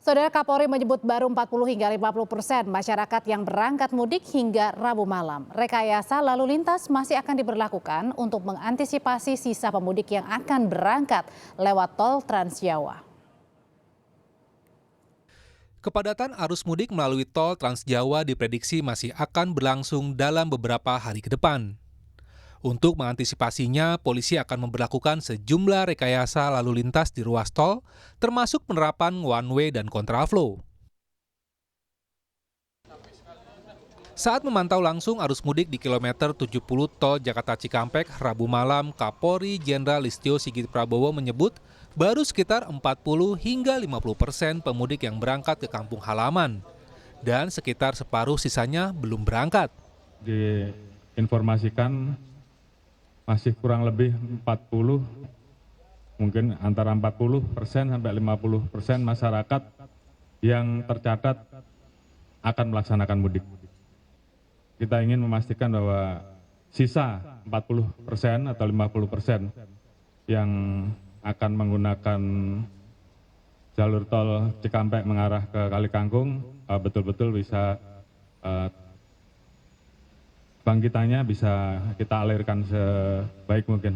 Saudara Kapolri menyebut baru 40 hingga 50% masyarakat yang berangkat mudik hingga Rabu malam. Rekayasa lalu lintas masih akan diberlakukan untuk mengantisipasi sisa pemudik yang akan berangkat lewat tol Trans Jawa. Kepadatan arus mudik melalui tol Trans Jawa diprediksi masih akan berlangsung dalam beberapa hari ke depan. Untuk mengantisipasinya, polisi akan memberlakukan sejumlah rekayasa lalu lintas di ruas tol, termasuk penerapan one way dan kontraflow. Saat memantau langsung arus mudik di kilometer 70 tol Jakarta Cikampek, Rabu malam, Kapolri Jenderal Listio Sigit Prabowo menyebut baru sekitar 40 hingga 50% pemudik yang berangkat ke kampung halaman, dan sekitar separuh sisanya belum berangkat. Diinformasikan masih kurang lebih 40, mungkin antara 40% sampai 50% masyarakat yang tercatat akan melaksanakan mudik. Kita ingin memastikan bahwa sisa 40% atau 50% yang akan menggunakan jalur tol Cikampek mengarah ke Kalikangkung betul-betul bisa bangkitannya bisa kita alirkan sebaik mungkin.